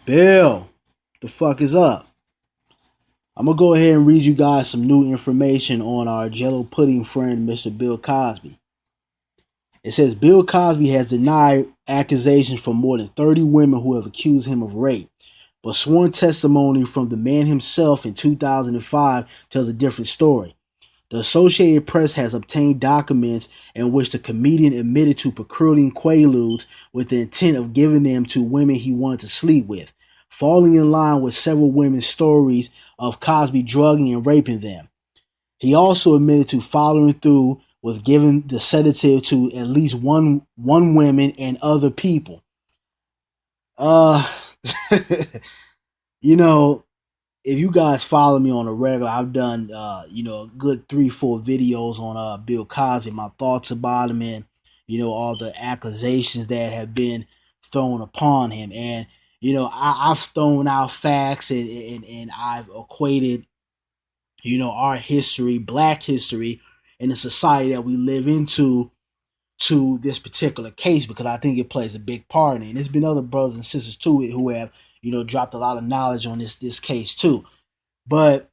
Bill, the fuck is up? I'm gonna go ahead and read you guys some new information on our Jello pudding friend, Mr. Bill Cosby. It says Bill Cosby has denied accusations from more than 30 women who have accused him of rape, but sworn testimony from the man himself in 2005 tells a different story. The Associated Press has obtained documents in which the comedian admitted to procuring quaaludes with the intent of giving them to women he wanted to sleep with, falling in line with several women's stories of Cosby drugging and raping them. He also admitted to following through with giving the sedative to at least one woman and other people. Uh, you know, if you guys follow me on a regular, I've done a good 3-4 videos on Bill Cosby, my thoughts about him, and all the accusations that have been thrown upon him. And I've thrown out facts, and I've equated our history, black history, and the society that we live into to this particular case, because I think it plays a big part in it. And there's been other brothers and sisters too who have dropped a lot of knowledge on this case too. But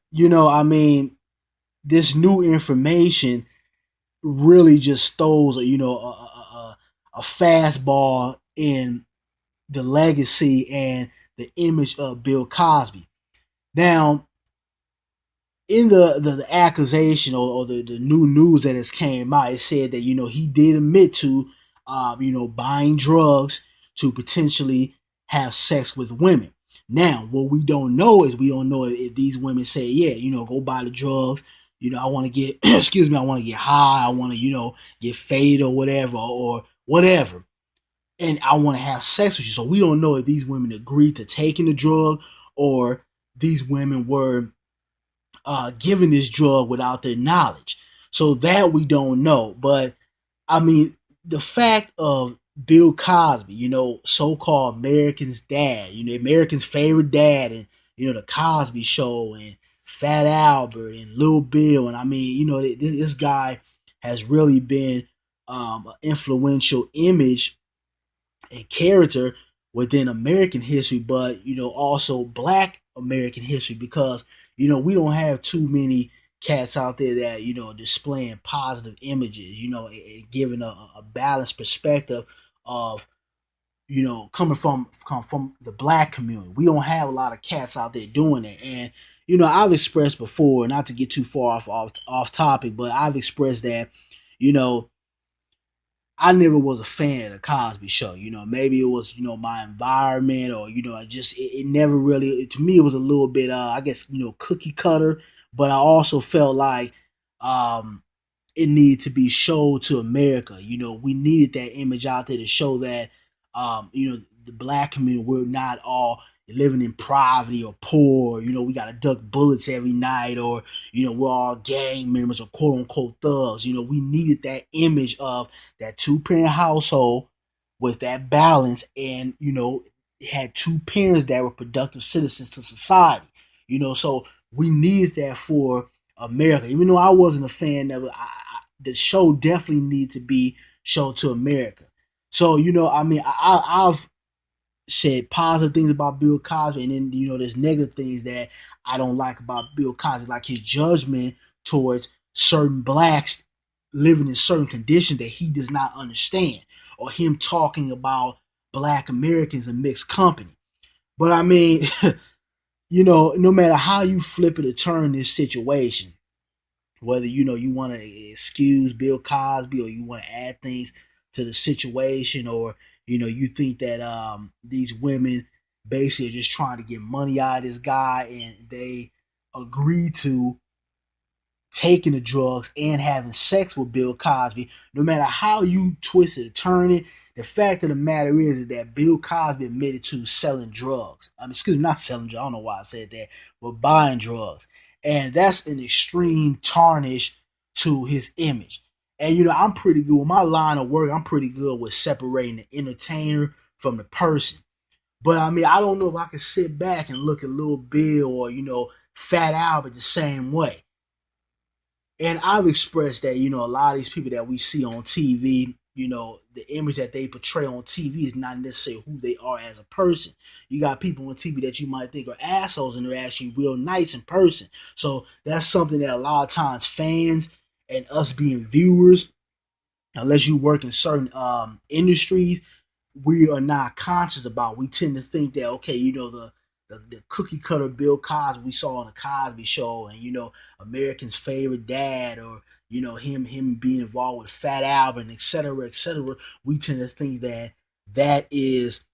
this new information really just throws a fastball in the legacy and the image of Bill Cosby. Now, in the accusation or the new news that has came out, it said that he did admit to buying drugs to potentially have sex with women. Now, what we don't know is we don't know if these women say, yeah, go buy the drugs. I want to get, excuse me, I want to get high. I want to, get faded or whatever. And I want to have sex with you. So we don't know if these women agreed to taking the drug or these women were given this drug without their knowledge. So that we don't know. But I mean, the fact of Bill Cosby, so-called American's dad, American's favorite dad, and the Cosby Show, and Fat Albert, and Lil Bill, and I mean, this guy has really been an influential image and character within American history, but also Black American history, because we don't have too many cats out there that displaying positive images, giving a balanced perspective of coming from the Black community. We don't have a lot of cats out there doing it. And I've expressed before, not to get too far off topic, but I've expressed that you know I never was a fan of the Cosby Show. Maybe it was my environment, or I just it never really, to me, it was a little bit I guess cookie cutter. But I also felt like um it needed to be showed to America. We needed that image out there to show that the Black community, we're not all living in poverty or poor. We got to duck bullets every night, or we're all gang members or quote unquote thugs. We needed that image of that two-parent household with that balance, and had two parents that were productive citizens to society. So we needed that for America. Even though I wasn't a fan of it, the show definitely needed to be shown to America. So I've said positive things about Bill Cosby, and then there's negative things that I don't like about Bill Cosby, like his judgment towards certain blacks living in certain conditions that he does not understand, or him talking about Black Americans in mixed company. But I mean, no matter how you flip it or turn this situation, whether you want to excuse Bill Cosby, or you want to add things to the situation, or you think that these women basically are just trying to get money out of this guy, and they agree to taking the drugs and having sex with Bill Cosby. No matter how you twist it or turn it, the fact of the matter is that Bill Cosby admitted to selling drugs. I mean, excuse me, not selling drugs. I don't know why I said that, but buying drugs. And that's an extreme tarnish to his image. And I'm pretty good with my line of work. I'm pretty good with separating the entertainer from the person. But I mean, I don't know if I can sit back and look at Lil Bill or Fat Albert the same way. And I've expressed that a lot of these people that we see on TV, the image that they portray on TV is not necessarily who they are as a person. You got people on TV that you might think are assholes, and they're actually real nice in person. So that's something that a lot of times fans and us being viewers, unless you work in certain industries, we are not conscious about. We tend to think that, okay, the cookie cutter Bill Cosby we saw on the Cosby Show, and American's favorite dad, or him being involved with Fat Albert, etc., etc. We tend to think that that is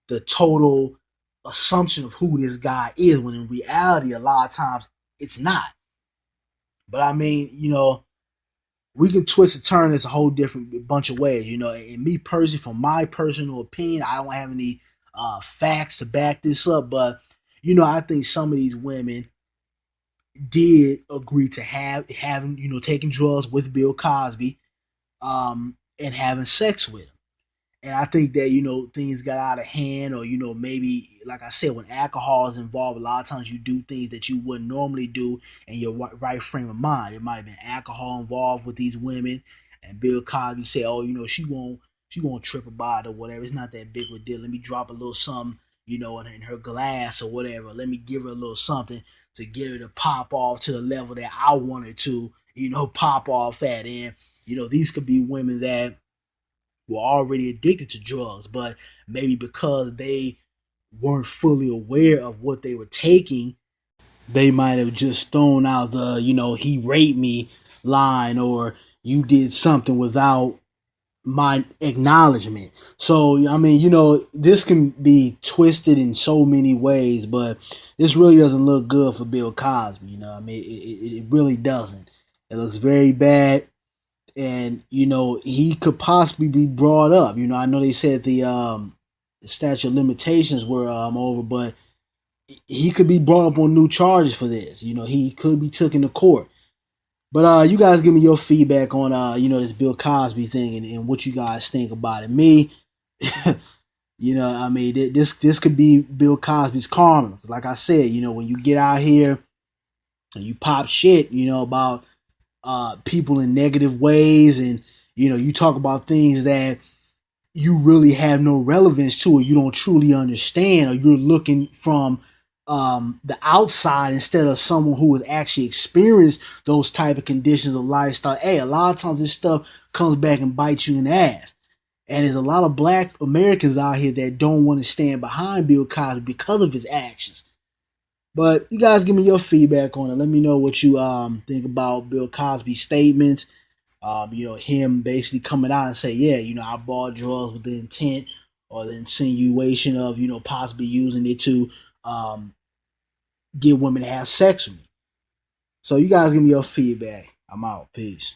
the total assumption of who this guy is, when in reality, a lot of times it's not. But I mean, we can twist and turn this a whole different bunch of ways. And me personally, from my personal opinion, I don't have any facts to back this up, but I think some of these women did agree to having taking drugs with Bill Cosby, and having sex with him. And I think that things got out of hand, or maybe, like I said, when alcohol is involved, a lot of times you do things that you wouldn't normally do in your right frame of mind. It might have been alcohol involved with these women, and Bill Cosby said, "Oh, she won't trip about it or whatever. It's not that big of a deal. Let me drop a little something, in her glass or whatever. Let me give her a little something to get her to pop off to the level that I want her to, pop off at." And these could be women that were already addicted to drugs, but maybe because they weren't fully aware of what they were taking, they might have just thrown out the, he raped me line, or you did something without my acknowledgement. So, I mean, this can be twisted in so many ways, but this really doesn't look good for Bill Cosby. I mean, it really doesn't. It looks very bad, and he could possibly be brought up. I know they said the statute of limitations were over, but he could be brought up on new charges for this. He could be taken to court. But you guys give me your feedback on this Bill Cosby thing, and what you guys think about it. Me, I mean, this could be Bill Cosby's karma. Like I said, when you get out here and you pop shit, about people in negative ways, and you talk about things that you really have no relevance to, or you don't truly understand, or you're looking from the outside instead of someone who has actually experienced those type of conditions of lifestyle. Hey, a lot of times this stuff comes back and bites you in the ass. And there's a lot of black Americans out here that don't want to stand behind Bill Cosby because of his actions. But you guys give me your feedback on it. Let me know what you think about Bill Cosby's statements. Him basically coming out and say, yeah, I bought drugs with the intent or the insinuation of, possibly using it to get women to have sex with me. So you guys give me your feedback. I'm out. Peace.